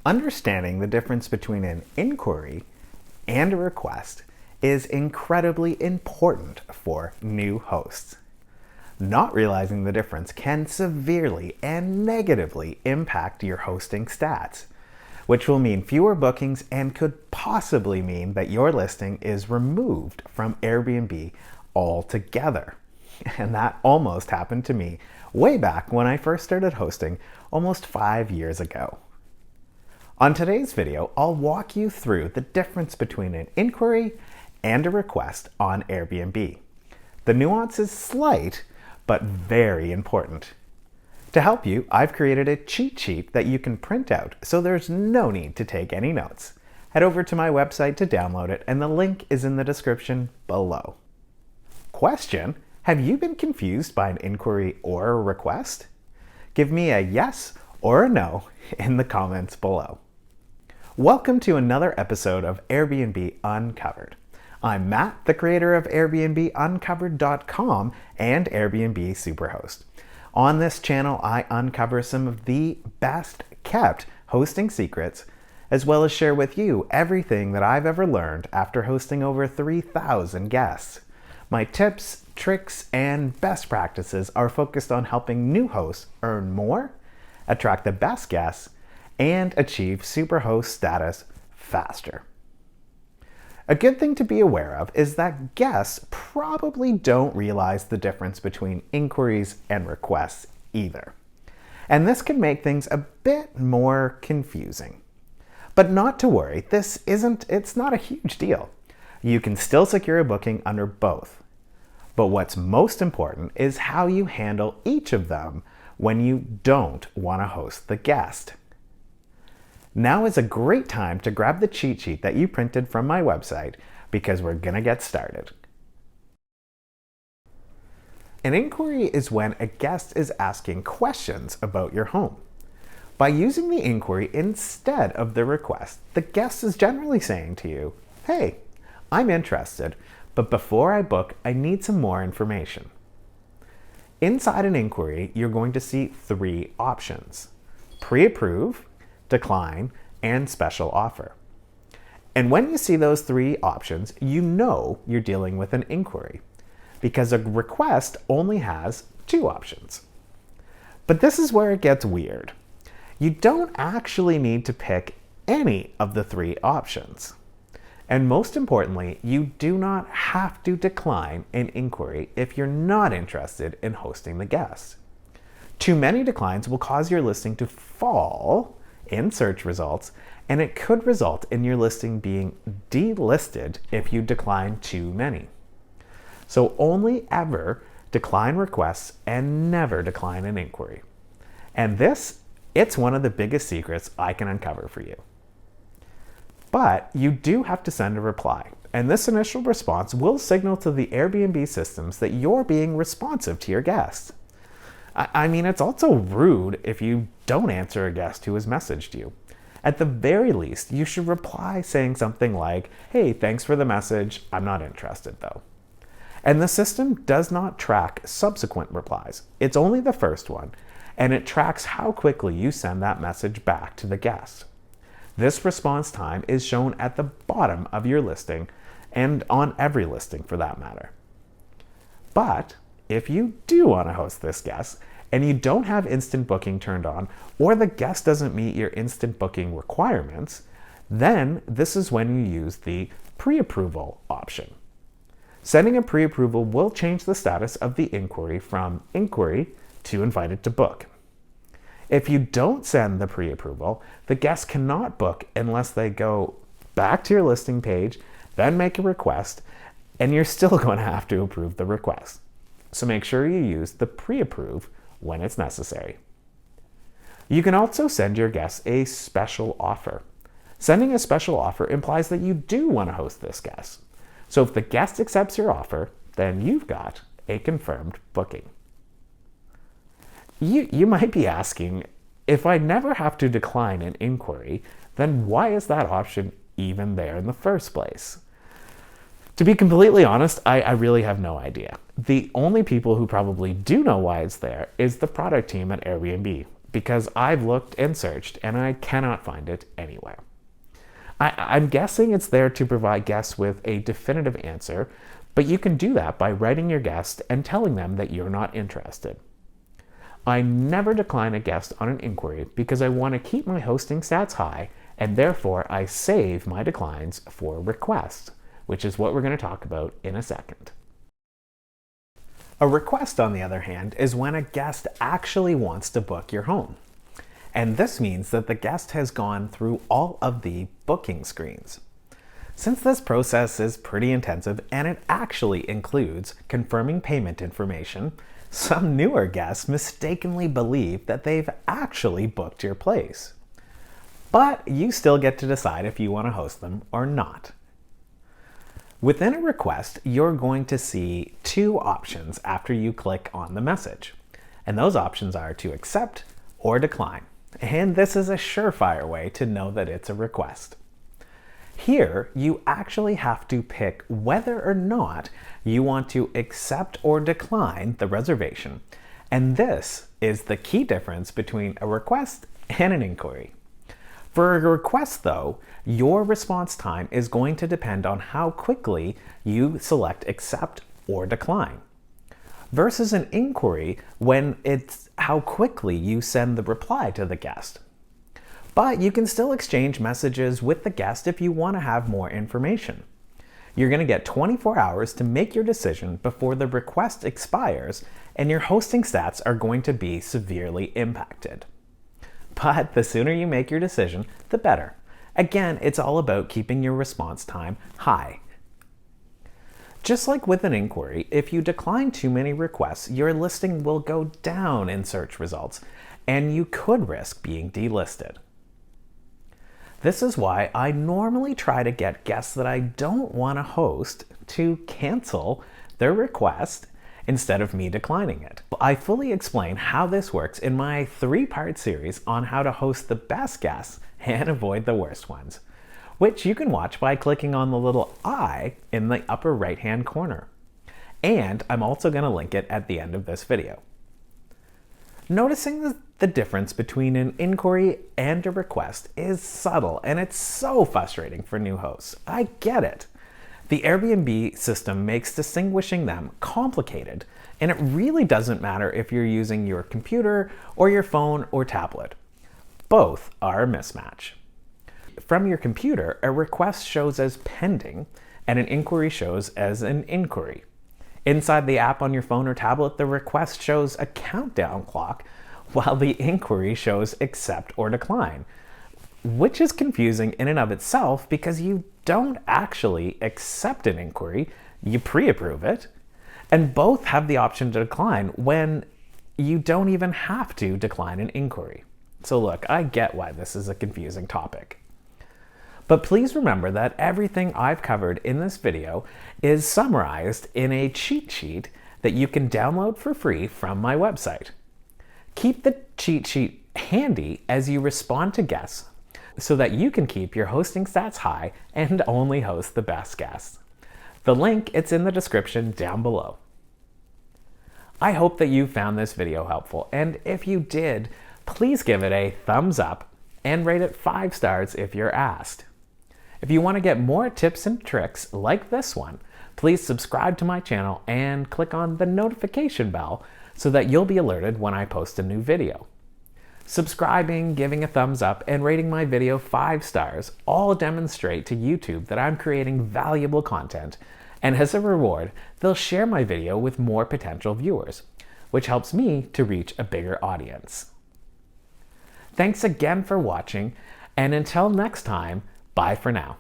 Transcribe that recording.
Understanding the difference between an inquiry and a request is incredibly important for new hosts. Not realizing the difference can severely and negatively impact your hosting stats, which will mean fewer bookings and could possibly mean that your listing is removed from Airbnb altogether. And that almost happened to me way back when I first started hosting almost 5 years ago. On today's video, I'll walk you through the difference between an inquiry and a request on Airbnb. The nuance is slight, but very important. To help you, I've created a cheat sheet that you can print out, so there's no need to take any notes. Head over to my website to download it, and the link is in the description below. Question: have you been confused by an inquiry or a request? Give me a yes or a no in the comments below. Welcome to another episode of Airbnb Uncovered. I'm Matt, the creator of AirbnbUncovered.com and Airbnb Superhost. On this channel, I uncover some of the best kept hosting secrets, as well as share with you everything that I've ever learned after hosting over 3,000 guests. My tips, tricks, and best practices are focused on helping new hosts earn more, attract the best guests, and achieve superhost status faster. A good thing to be aware of is that guests probably don't realize the difference between inquiries and requests either. And this can make things a bit more confusing. But not to worry, it's not a huge deal. You can still secure a booking under both. But what's most important is how you handle each of them when you don't want to host the guest. Now is a great time to grab the cheat sheet that you printed from my website because we're gonna get started. An inquiry is when a guest is asking questions about your home. By using the inquiry instead of the request, the guest is generally saying to you, "Hey, I'm interested, but before I book, I need some more information." Inside an inquiry, you're going to see 3 options: pre-approve, decline, and special offer. And when you see those 3 options, you know you're dealing with an inquiry, because a request only has 2 options. But this is where it gets weird. You don't actually need to pick any of the 3 options. And most importantly, you do not have to decline an inquiry if you're not interested in hosting the guest. Too many declines will cause your listing to fall in search results, and it could result in your listing being delisted if you decline too many. So only ever decline requests and never decline an inquiry. And it's one of the biggest secrets I can uncover for you. But you do have to send a reply, and this initial response will signal to the Airbnb systems that you're being responsive to your guests. I mean, it's also rude if you don't answer a guest who has messaged you. At the very least, you should reply saying something like, "Hey, thanks for the message, I'm not interested though." And the system does not track subsequent replies. It's only the first one, and it tracks how quickly you send that message back to the guest. This response time is shown at the bottom of your listing, and on every listing for that matter. But if you do want to host this guest and you don't have instant booking turned on, or the guest doesn't meet your instant booking requirements, then this is when you use the pre-approval option. Sending a pre-approval will change the status of the inquiry from inquiry to invited to book. If you don't send the pre-approval, the guest cannot book unless they go back to your listing page, then make a request, and you're still going to have to approve the request. So make sure you use the pre-approve when it's necessary. You can also send your guests a special offer. Sending a special offer implies that you do want to host this guest. So if the guest accepts your offer, then you've got a confirmed booking. You might be asking, if I never have to decline an inquiry, then why is that option even there in the first place? To be completely honest, I really have no idea. The only people who probably do know why it's there is the product team at Airbnb. because I've looked and searched and I cannot find it anywhere. I'm guessing it's there to provide guests with a definitive answer, but you can do that by writing your guest and telling them that you're not interested. I never decline a guest on an inquiry because I want to keep my hosting stats high, and therefore I save my declines for requests, which is what we're going to talk about in a second. A request, on the other hand, is when a guest actually wants to book your home. And this means that the guest has gone through all of the booking screens. Since this process is pretty intensive and it actually includes confirming payment information, some newer guests mistakenly believe that they've actually booked your place. But you still get to decide if you want to host them or not. Within a request, you're going to see two options after you click on the message. And those options are to accept or decline. And this is a surefire way to know that it's a request. Here, you actually have to pick whether or not you want to accept or decline the reservation. And this is the key difference between a request and an inquiry. For a request, though, your response time is going to depend on how quickly you select accept or decline, versus an inquiry when it's how quickly you send the reply to the guest. But you can still exchange messages with the guest if you want to have more information. You're going to get 24 hours to make your decision before the request expires, and your hosting stats are going to be severely impacted. But the sooner you make your decision, the better. Again, it's all about keeping your response time high. Just like with an inquiry, if you decline too many requests, your listing will go down in search results, and you could risk being delisted. This is why I normally try to get guests that I don't want to host to cancel their request instead of me declining it. I fully explain how this works in my 3-part series on how to host the best guests and avoid the worst ones, which you can watch by clicking on the little I in the upper right-hand corner. And I'm also going to link it at the end of this video. Noticing the difference between an inquiry and a request is subtle, and it's so frustrating for new hosts. I get it. The Airbnb system makes distinguishing them complicated, and it really doesn't matter if you're using your computer or your phone or tablet. Both are a mismatch. From your computer, a request shows as pending, and an inquiry shows as an inquiry. Inside the app on your phone or tablet, the request shows a countdown clock, while the inquiry shows accept or decline, which is confusing in and of itself because you don't actually accept an inquiry, you pre-approve it, and both have the option to decline when you don't even have to decline an inquiry. So look, I get why this is a confusing topic. But please remember that everything I've covered in this video is summarized in a cheat sheet that you can download for free from my website. Keep the cheat sheet handy as you respond to guests so that you can keep your hosting stats high and only host the best guests. The link, it's in the description down below. I hope that you found this video helpful, and if you did, please give it a thumbs up and rate it 5 stars if you're asked. If you want to get more tips and tricks like this one, please subscribe to my channel and click on the notification bell so that you'll be alerted when I post a new video. Subscribing, giving a thumbs up, and rating my video 5 stars all demonstrate to YouTube that I'm creating valuable content, and as a reward, they'll share my video with more potential viewers, which helps me to reach a bigger audience. Thanks again for watching, and until next time, bye for now.